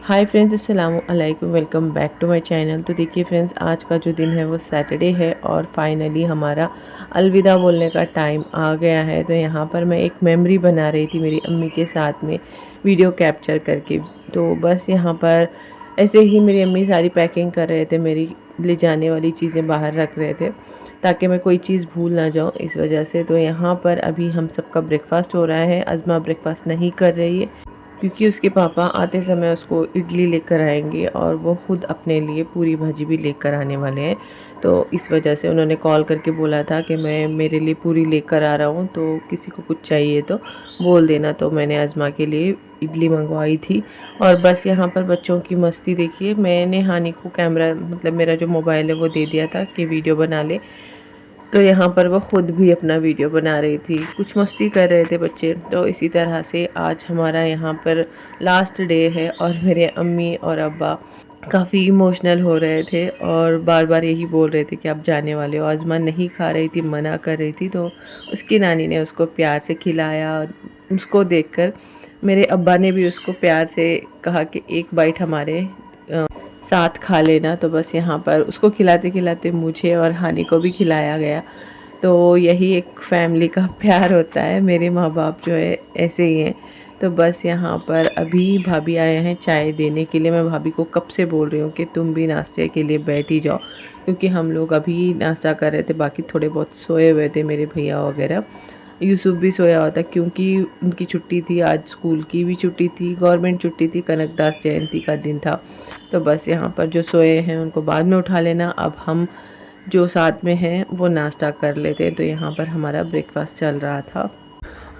हाय friends, अस्सलाम वालेकुम। Welcome back to my channel. तो देखिए फ्रेंड्स, आज का जो दिन है वो सैटरडे है और फाइनली हमारा अलविदा बोलने का टाइम आ गया है। तो यहाँ पर मैं एक मेमोरी बना रही थी मेरी अम्मी के साथ में, वीडियो कैप्चर करके। तो बस यहाँ पर ऐसे ही मेरी अम्मी सारी पैकिंग कर रहे थे, मेरी ले जाने वाली चीज़ें बाहर रख रहे थे ताकि मैं कोई चीज़ भूल ना जाऊँ इस वजह से। तो यहाँ पर अभी हम सबका ब्रेकफास्ट हो रहा है। अज़मा ब्रेकफास्ट नहीं कर रही है क्योंकि उसके पापा आते समय उसको इडली लेकर आएंगे और वो ख़ुद अपने लिए पूरी भाजी भी लेकर आने वाले हैं। तो इस वजह से उन्होंने कॉल करके बोला था कि मैं मेरे लिए पूरी लेकर आ रहा हूँ, तो किसी को कुछ चाहिए तो बोल देना। तो मैंने अज़मा के लिए इडली मंगवाई थी। और बस यहाँ पर बच्चों की मस्ती देखिए। मैंने हानि को कैमरा मतलब मेरा जो मोबाइल है वो दे दिया था कि वीडियो बना ले। तो यहाँ पर वो ख़ुद भी अपना वीडियो बना रही थी, कुछ मस्ती कर रहे थे बच्चे। तो इसी तरह से आज हमारा यहाँ पर लास्ट डे है और मेरे अम्मी और अब्बा काफ़ी इमोशनल हो रहे थे और बार बार यही बोल रहे थे कि आप जाने वाले हो। आज़मा नहीं खा रही थी, मना कर रही थी, तो उसकी नानी ने उसको प्यार से खिलाया। उसको देखकर मेरे अब्बा ने भी उसको प्यार से कहा कि एक बाइट हमारे साथ खा लेना। तो बस यहाँ पर उसको खिलाते-खिलाते मुझे और हानि को भी खिलाया गया। तो यही एक फैमिली का प्यार होता है। मेरे माँ-बाप जो है ऐसे ही हैं। तो बस यहाँ पर अभी भाभी आए हैं चाय देने के लिए। मैं भाभी को कब से बोल रही हूँ कि तुम भी नाश्ते के लिए बैठ ही जाओ, क्योंकि हम लोग अभी नाश्ता कर रहे थे, बाकी थोड़े बहुत सोए हुए थे मेरे भैया वगैरह। यूसुफ भी सोया हुआ था क्योंकि उनकी छुट्टी थी, आज स्कूल की भी छुट्टी थी, गवर्नमेंट छुट्टी थी, कनकदास जयंती का दिन था। तो बस यहाँ पर जो सोए हैं उनको बाद में उठा लेना। अब हम जो साथ में हैं वो नाश्ता कर लेते हैं। तो यहाँ पर हमारा ब्रेकफास्ट चल रहा था।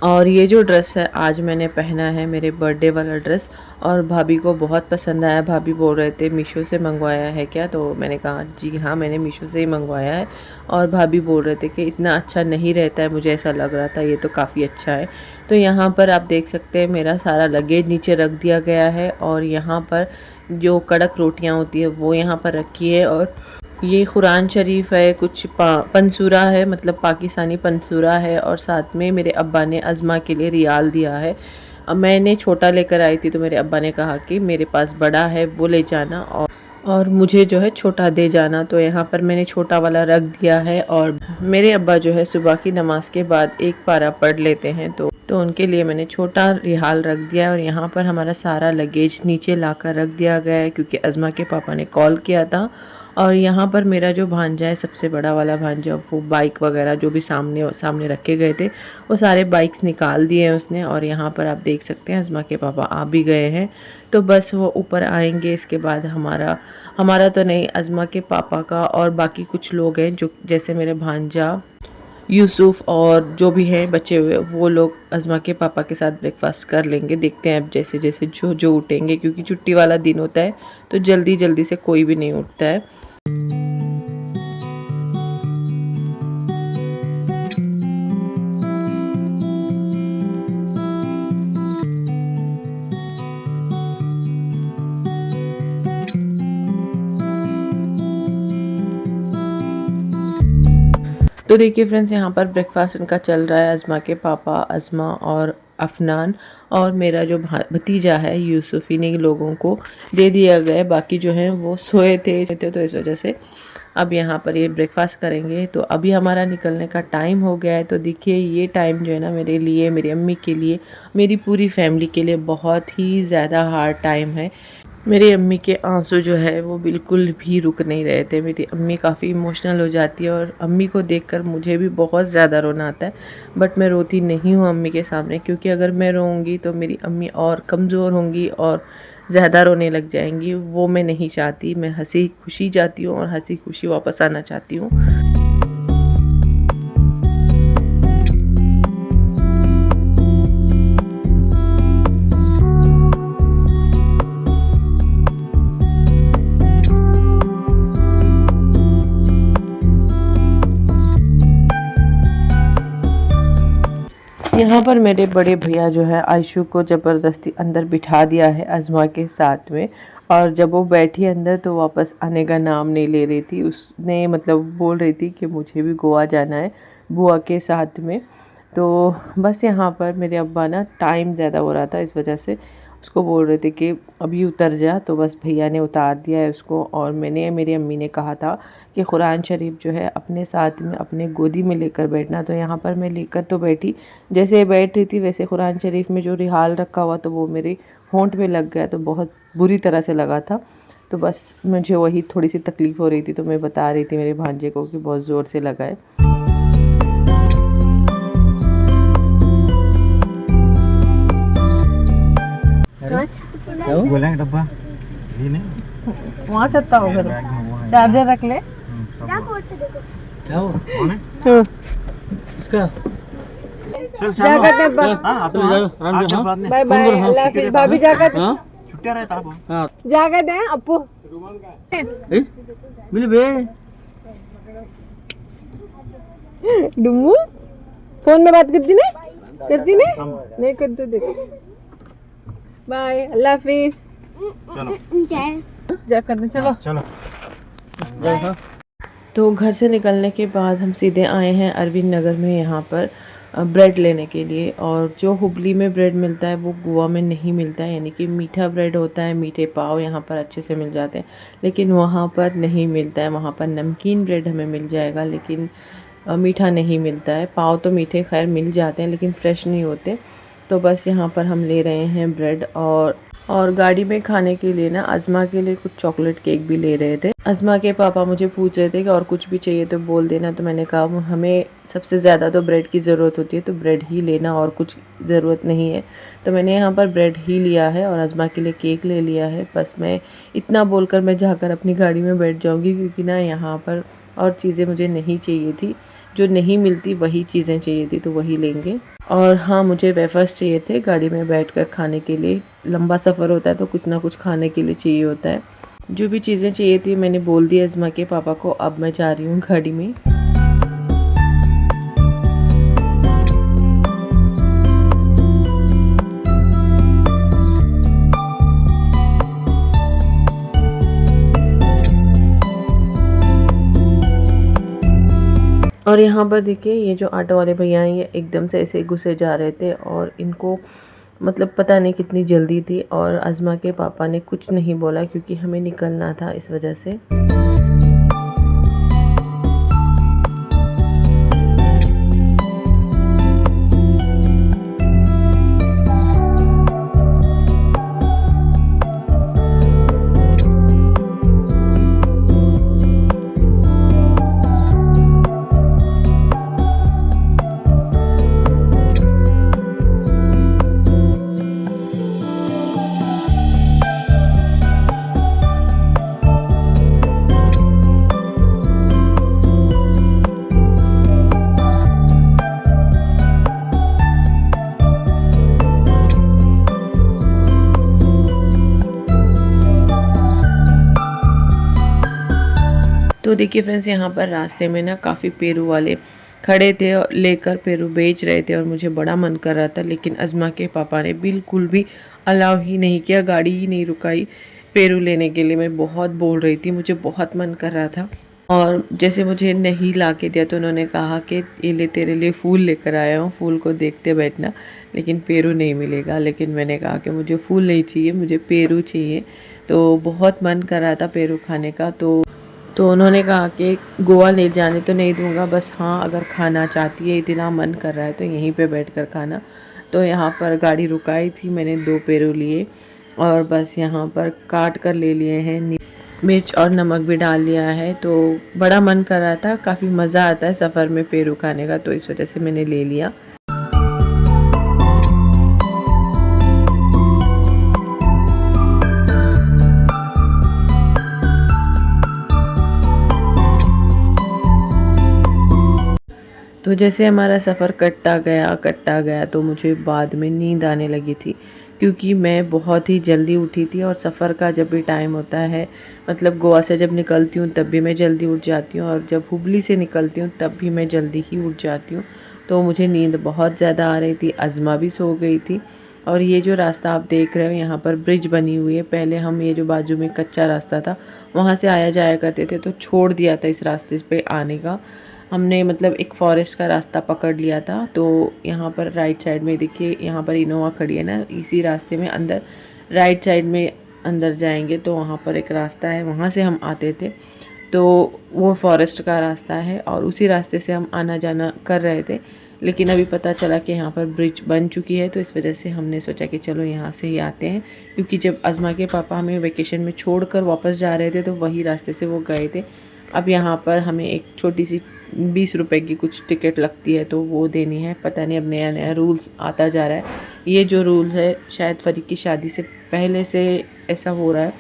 और ये जो ड्रेस है आज मैंने पहना है, मेरे बर्थडे वाला ड्रेस, और भाभी को बहुत पसंद आया। भाभी बोल रहे थे मीशो से मंगवाया है क्या, तो मैंने कहा जी हाँ, मैंने मीशो से ही मंगवाया है। और भाभी बोल रहे थे कि इतना अच्छा नहीं रहता है, मुझे ऐसा लग रहा था, ये तो काफ़ी अच्छा है। तो यहाँ पर आप देख सकते हैं मेरा सारा लगेज नीचे रख दिया गया है और यहाँ पर जो कड़क रोटियाँ होती है वो यहाँ पर रखी है। और ये कुरान शरीफ है, कुछ पंसूरा है, मतलब पाकिस्तानी पंसूरा है, और साथ में मेरे अब्बा ने अज़मा के लिए रियाल दिया है। अब मैंने छोटा लेकर आई थी तो मेरे अब्बा ने कहा कि मेरे पास बड़ा है वो ले जाना और मुझे जो है छोटा दे जाना। तो यहाँ पर मैंने छोटा वाला रख दिया है। और मेरे अब्बा जो है सुबह की नमाज के बाद एक पारा पढ़ लेते हैं, तो उनके लिए मैंने छोटा रिहाल रख दिया है। और यहाँ पर हमारा सारा लगेज नीचे लाकर रख दिया गया है क्योंकि अज़मा के पापा ने कॉल किया था। और यहाँ पर मेरा जो भांजा है, सबसे बड़ा वाला भांजा, वो बाइक वगैरह जो भी सामने सामने रखे गए थे वो सारे बाइक्स निकाल दिए हैं उसने। और यहाँ पर आप देख सकते हैं अज़मा के पापा आ भी गए हैं। तो बस वो ऊपर आएंगे, इसके बाद हमारा हमारा तो नहीं, अज़मा के पापा का और बाकी कुछ लोग हैं जो जैसे मेरे भांजा यूसुफ और जो भी हैं बचे हुए, वो लोग अज़मा के पापा के साथ ब्रेकफास्ट कर लेंगे। देखते हैं अब जैसे जैसे जो जो उठेंगे, क्योंकि छुट्टी वाला दिन होता है तो जल्दी जल्दी से कोई भी नहीं उठता है। तो देखिए फ्रेंड्स, यहाँ पर ब्रेकफास्ट इनका चल रहा है। अज़मा के पापा, अज़मा और अफनान और मेरा जो भतीजा है यूसुफ, इन्हीं लोगों को दे दिया गया है। बाकी जो हैं वो सोए थे तो इस वजह से अब यहाँ पर ये ब्रेकफास्ट करेंगे। तो अभी हमारा निकलने का टाइम हो गया है। तो देखिए ये टाइम जो है ना, मेरे लिए, मेरी अम्मी के लिए, मेरी पूरी फैमिली के लिए बहुत ही ज़्यादा हार्ड टाइम है। मेरी अम्मी के आंसू जो है वो बिल्कुल भी रुक नहीं रहे थे। मेरी अम्मी काफ़ी इमोशनल हो जाती है और अम्मी को देखकर मुझे भी बहुत ज़्यादा रोना आता है। बट मैं रोती नहीं हूँ अम्मी के सामने, क्योंकि अगर मैं रोऊंगी तो मेरी अम्मी और कमज़ोर होंगी और ज़्यादा रोने लग जाएंगी। वो मैं नहीं चाहती। मैं हंसी खुशी जाती हूँ और हंसी खुशी वापस आना चाहती हूँ। यहाँ पर मेरे बड़े भैया जो है आयशु को ज़बरदस्ती अंदर बिठा दिया है अज़मा के साथ में। और जब वो बैठी अंदर तो वापस आने का नाम नहीं ले रही थी। उसने मतलब बोल रही थी कि मुझे भी गोवा जाना है बुआ के साथ में। तो बस यहाँ पर मेरे अब्बा ना, टाइम ज़्यादा हो रहा था इस वजह से, उसको बोल रहे थे कि अभी उतर जा, तो बस भैया ने उतार दिया है उसको। और मैंने, मेरी अम्मी ने कहा था कि कुरान शरीफ जो है अपने साथ में अपने गोदी में लेकर बैठना, तो यहाँ पर मैं लेकर तो बैठी, जैसे बैठ रही थी वैसे कुरान शरीफ में जो रिहाल रखा हुआ तो वो मेरे होंठ में लग गया, तो बहुत बुरी तरह से लगा था। तो बस मुझे वही थोड़ी सी तकलीफ़ हो रही थी, तो मैं बता रही थी मेरे भांजे को कि बहुत ज़ोर से लगा है। बोला डब्बा ये नहीं वहाँ छत्ता हो, घर चार्जर रख ले। क्या हो कौन है हाँ। इसका चल जा कर दे बा। हां आप तो जाओ बाद में बाय बाय, अल्लाह हाफिज। भाभी जा कर छुट्टियां रहता है हां जा कर दे अपू। ए मिल बे डुम्मू फोन में बात करती नहीं, करती नहीं करती, देखो। बाय, अल्लाह हाफिज। चलो जा कर दे, चलो चलो जाओ। तो घर से निकलने के बाद हम सीधे आए हैं अरविंद नगर में, यहाँ पर ब्रेड लेने के लिए। और जो हुबली में ब्रेड मिलता है वो गोवा में नहीं मिलता है, यानी कि मीठा ब्रेड होता है, मीठे पाव यहाँ पर अच्छे से मिल जाते हैं, लेकिन वहाँ पर नहीं मिलता है। वहाँ पर नमकीन ब्रेड हमें मिल जाएगा, लेकिन मीठा नहीं मिलता है। पाव तो मीठे खैर मिल जाते हैं लेकिन फ्रेश नहीं होते। तो बस यहाँ पर हम ले रहे हैं ब्रेड। और गाड़ी में खाने के लिए ना अज़मा के लिए कुछ चॉकलेट केक भी ले रहे थे। अज़मा के पापा मुझे पूछ रहे थे कि और कुछ भी चाहिए तो बोल देना, तो मैंने कहा हमें सबसे ज़्यादा तो ब्रेड की ज़रूरत होती है, तो ब्रेड ही लेना, और कुछ ज़रूरत नहीं है। तो मैंने यहाँ पर ब्रेड ही लिया है और अज़मा के लिए केक ले लिया है। बस मैं इतना बोलकर मैं जाकर अपनी गाड़ी में बैठ जाऊँगी, क्योंकि ना यहाँ पर और चीज़ें मुझे नहीं चाहिए थी, जो नहीं मिलती वही चीज़ें चाहिए थी, तो वही लेंगे। और हाँ, मुझे वेफर्स चाहिए थे गाड़ी में बैठकर खाने के लिए। लंबा सफ़र होता है तो कुछ ना कुछ खाने के लिए चाहिए होता है। जो भी चीज़ें चाहिए थी मैंने बोल दिया अज़मा के पापा को। अब मैं जा रही हूँ गाड़ी में। और यहाँ पर देखिए ये जो ऑटो वाले भैया हैं ये एकदम से ऐसे घुसे जा रहे थे, और इनको मतलब पता नहीं कितनी जल्दी थी। और अज़मा के पापा ने कुछ नहीं बोला क्योंकि हमें निकलना था, इस वजह से। तो देखिए फ्रेंड्स, यहाँ पर रास्ते में ना काफ़ी पेरू वाले खड़े थे और लेकर पेरू बेच रहे थे, और मुझे बड़ा मन कर रहा था, लेकिन अज़मा के पापा ने बिल्कुल भी अलाउ ही नहीं किया, गाड़ी ही नहीं रुकाई पेरू लेने के लिए। मैं बहुत बोल रही थी, मुझे बहुत मन कर रहा था। और जैसे मुझे नहीं ला के दिया तो उन्होंने कहा कि ये ले, तेरे लिए फूल लेकर आया हूँ, फूल को देखते बैठना, लेकिन पेरू नहीं मिलेगा। लेकिन मैंने कहा कि मुझे फूल नहीं चाहिए, मुझे पेरू चाहिए। तो बहुत मन कर रहा था पेरू खाने का। तो उन्होंने कहा कि गोवा ले जाने तो नहीं दूंगा, बस हाँ अगर खाना चाहती है, इतना मन कर रहा है तो यहीं पे बैठकर खाना। तो यहाँ पर गाड़ी रुकाई थी, मैंने 2 पेरू लिए और बस यहाँ पर काट कर ले लिए हैं। मिर्च और नमक भी डाल लिया है। तो बड़ा मन कर रहा था, काफ़ी मज़ा आता है सफ़र में पेरू खाने का, तो इस वजह से मैंने ले लिया। तो जैसे हमारा सफ़र कटता गया तो मुझे बाद में नींद आने लगी थी, क्योंकि मैं बहुत ही जल्दी उठी थी। और सफ़र का जब भी टाइम होता है, मतलब गोवा से जब निकलती हूँ तब भी मैं जल्दी उठ जाती हूँ, और जब हुबली से निकलती हूँ तब भी मैं जल्दी ही उठ जाती हूँ। तो मुझे नींद बहुत ज़्यादा आ रही थी, अज़मा भी सो गई थी। और ये जो रास्ता आप देख रहे हो, यहाँ पर ब्रिज बनी हुई है। पहले हम ये जो बाजू में कच्चा रास्ता था वहाँ से आया जाया करते थे, तो छोड़ दिया था इस रास्ते पे आने का हमने, मतलब एक फॉरेस्ट का रास्ता पकड़ लिया था। तो यहाँ पर राइट साइड में देखिए, यहाँ पर इनोवा खड़ी है ना, इसी रास्ते में अंदर राइट साइड में अंदर जाएंगे तो वहाँ पर एक रास्ता है, वहाँ से हम आते थे। तो वो फॉरेस्ट का रास्ता है और उसी रास्ते से हम आना जाना कर रहे थे, लेकिन अभी पता चला कि यहाँ पर ब्रिज बन चुकी है, तो इस वजह से हमने सोचा कि चलो यहाँ से ही आते हैं। क्योंकि जब अज़मा के पापा हमें वेकेशन में छोड़कर वापस जा रहे थे तो वही रास्ते से वो गए थे। अब यहाँ पर हमें एक छोटी सी 20 रुपए की कुछ टिकट लगती है तो वो देनी है। पता नहीं अब नया नया रूल्स आता जा रहा है। ये जो रूल्स है शायद फ़रीक की शादी से पहले से ऐसा हो रहा है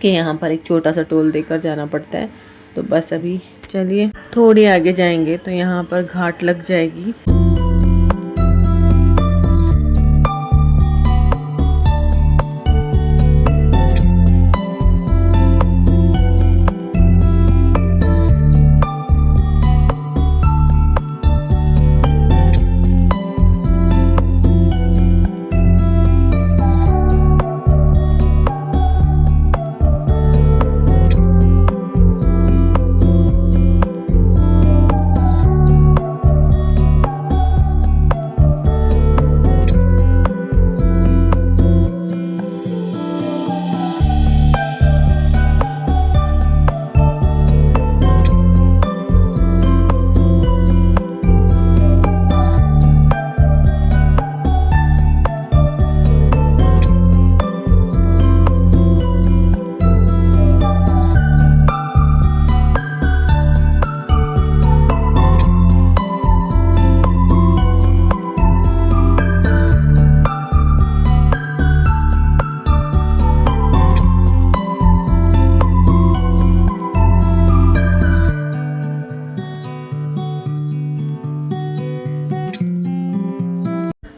कि यहाँ पर एक छोटा सा टोल देकर जाना पड़ता है। तो बस अभी चलिए थोड़ी आगे जाएंगे तो यहाँ पर घाट लग जाएगी।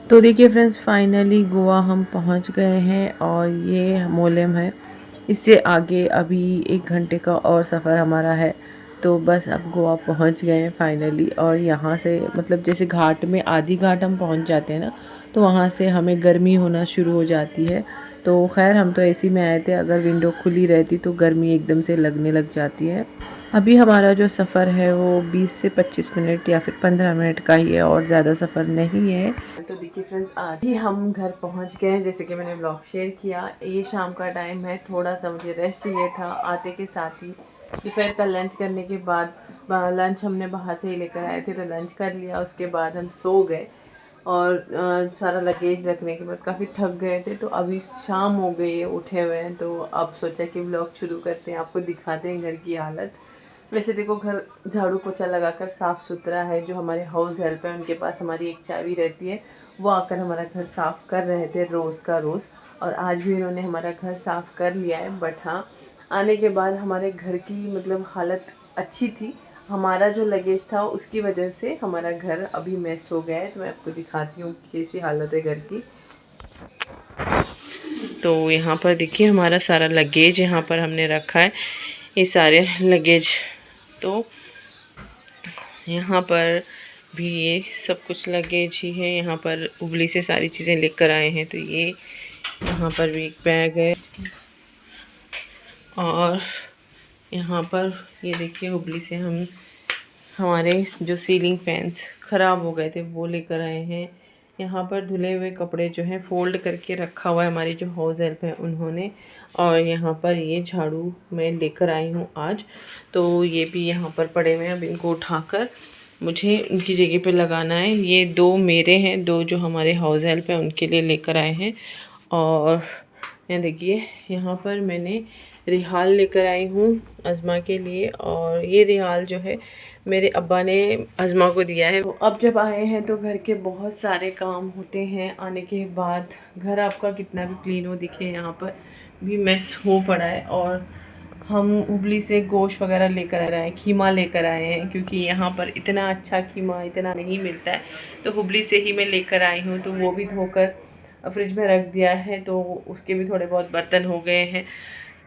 तो देखिए फ्रेंड्स, फाइनली गोवा हम पहुंच गए हैं और ये मोलेम है। इससे आगे अभी 1 घंटे का और सफ़र हमारा है। तो बस अब गोवा पहुंच गए हैं फाइनली। और यहाँ से मतलब जैसे घाट में आधी घाट हम पहुंच जाते हैं ना, तो वहाँ से हमें गर्मी होना शुरू हो जाती है। तो खैर हम तो एसी में आए थे, अगर विंडो खुली रहती तो गर्मी एकदम से लगने लग जाती है। अभी हमारा जो सफ़र है वो 20 से 25 मिनट या फिर 15 मिनट का ही है और ज़्यादा सफ़र नहीं है। तो देखिए फ्रेंड्स, आज ही हम घर पहुंच गए हैं। जैसे कि मैंने ब्लॉग शेयर किया, ये शाम का टाइम है, थोड़ा सा मुझे रेस्ट चाहिए था। आते के साथ ही दोपहर का लंच करने के बाद, लंच हमने बाहर से ही लेकर आए थे तो लंच कर लिया। उसके बाद हम सो गए और सारा लगेज रखने के बाद काफ़ी थक गए थे। तो अभी शाम हो गई है, उठे हुए हैं, तो अब सोचा कि ब्लॉग शुरू करते हैं, आपको दिखाते हैं घर की हालत। वैसे देखो, घर झाड़ू पोछा लगाकर साफ़ सुथरा है। जो हमारे हाउस हेल्प है उनके पास हमारी एक चाबी रहती है, वो आकर हमारा घर साफ़ कर रहे थे रोज़ का रोज़। और आज भी इन्होंने हमारा घर साफ़ कर लिया है। बट हाँ, आने के बाद हमारे घर की मतलब हालत अच्छी थी। हमारा जो लगेज था उसकी वजह से हमारा घर अभी मेस हो गया है। तो मैं आपको दिखाती हूँ कैसी हालत है घर की। तो यहाँ पर देखिए हमारा सारा लगेज यहाँ पर हमने रखा है, ये सारे लगेज। तो यहाँ पर भी ये सब कुछ लगेज ही है। यहाँ पर उबली से सारी चीज़ें लेकर आए हैं। तो ये यहाँ पर भी एक बैग है और यहाँ पर ये देखिए हुबली से हम हमारे जो सीलिंग फैंस ख़राब हो गए थे वो लेकर आए हैं। यहाँ पर धुले हुए कपड़े जो हैं फ़ोल्ड करके रखा हुआ है हमारी जो हाउस हेल्प है उन्होंने। और यहाँ पर ये झाड़ू मैं लेकर आई हूँ आज, तो ये भी यहाँ पर पड़े हुए हैं। अब इनको उठाकर मुझे उनकी जगह पे लगाना है। ये 2 मेरे हैं, 2 जो हमारे हाउस हेल्प है उनके लिए लेकर आए हैं। और यहाँ देखिए, यहाँ पर मैंने रिहाल लेकर आई हूँ अज़मा के लिए। और ये रिहाल जो है मेरे अब्बा ने अज़मा को दिया है। तो अब जब आए हैं तो घर के बहुत सारे काम होते हैं। आने के बाद घर आपका कितना भी क्लीन हो दिखे, यहाँ पर भी मैस हो पड़ा है। और हम हुबली से गोश्त वगैरह लेकर आ रहे हैं, कीमा लेकर आए हैं, क्योंकि यहाँ पर इतना अच्छा कीमा इतना नहीं मिलता है। तो हुबली से ही मैं लेकर आई हूँ। तो वो भी धोकर फ्रिज में रख दिया है, तो उसके भी थोड़े बहुत बर्तन हो गए हैं।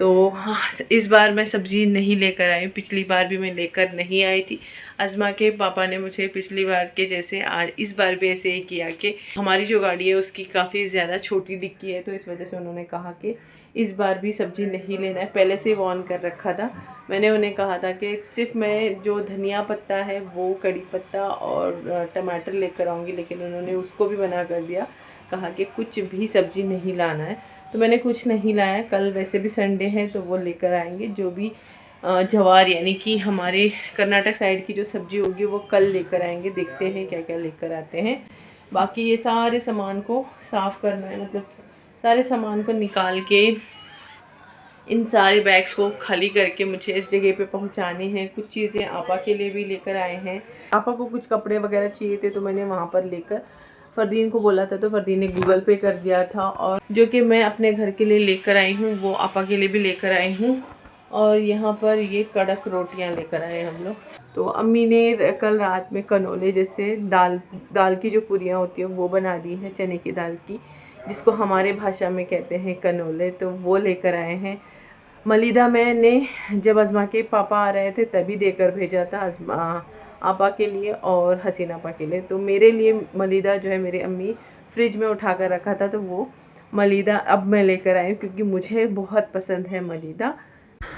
तो हाँ, इस बार मैं सब्ज़ी नहीं लेकर आई। पिछली बार भी मैं लेकर नहीं आई थी। अज़मा के पापा ने मुझे पिछली बार के जैसे आज इस बार भी ऐसे ही किया कि हमारी जो गाड़ी है उसकी काफ़ी ज़्यादा छोटी डिक्की है, तो इस वजह से उन्होंने कहा कि इस बार भी सब्ज़ी नहीं लेना है। पहले से वार्न कर रखा था। मैंने उन्हें कहा था कि सिर्फ मैं जो धनिया पत्ता है वो, कड़ी पत्ता और टमाटर लेकर आऊँगी, लेकिन उन्होंने उसको भी मना कर दिया। कहा कि कुछ भी सब्ज़ी नहीं लाना है। तो मैंने कुछ नहीं लाया। कल वैसे भी संडे है तो वो लेकर आएंगे, जो भी जवार यानी कि हमारे कर्नाटक साइड की जो सब्ज़ी होगी वो कल लेकर आएंगे। देखते हैं क्या क्या लेकर आते हैं। बाकी ये सारे सामान को साफ़ करना है, मतलब सारे सामान को निकाल के इन सारे बैग्स को खाली करके मुझे इस जगह पे पहुंचाने हैं। कुछ चीज़ें आपा के लिए भी लेकर आए हैं। आपा को कुछ कपड़े वगैरह चाहिए थे तो मैंने वहाँ पर लेकर फरदीन को बोला था, तो फरदीन ने गूगल पे कर दिया था। और जो कि मैं अपने घर के लिए लेकर आई हूँ वो आपा के लिए भी लेकर आई हूँ। और यहाँ पर ये कड़क रोटियाँ लेकर आए हम लोग। तो अम्मी ने कल रात में कनोले जैसे दाल की जो पूरियाँ होती हैं वो बना दी है, चने की दाल की, जिसको हमारे भाषा में कहते हैं कनोले, तो वो लेकर आए हैं। मलिदा मैंने जब अज़मा के पापा आ रहे थे तभी देकर भेजा था आपा के लिए और हसीना आपा के लिए। तो मेरे लिए मलिदा जो है मेरी अम्मी फ्रिज में उठा कर रखा था, तो वो मलिदा अब मैं लेकर आई हूँ क्योंकि मुझे बहुत पसंद है मलिदा।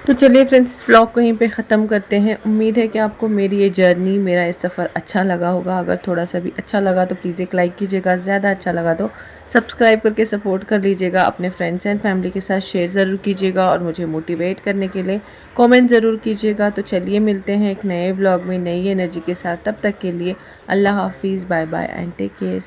तो चलिए फ्रेंड्स, इस व्लॉग को यहीं पे ख़त्म करते हैं। उम्मीद है कि आपको मेरी ये जर्नी, मेरा ये सफ़र अच्छा लगा होगा। अगर थोड़ा सा भी अच्छा लगा तो प्लीज़ एक लाइक कीजिएगा, ज़्यादा अच्छा लगा तो सब्सक्राइब करके सपोर्ट कर लीजिएगा। अपने फ्रेंड्स एंड फैमिली के साथ शेयर ज़रूर कीजिएगा और मुझे मोटिवेट करने के लिए कमेंट ज़रूर कीजिएगा। तो चलिए मिलते हैं एक नए व्लॉग में नई एनर्जी के साथ। तब तक के लिए अल्लाह हाफिज़, bye bye and take care.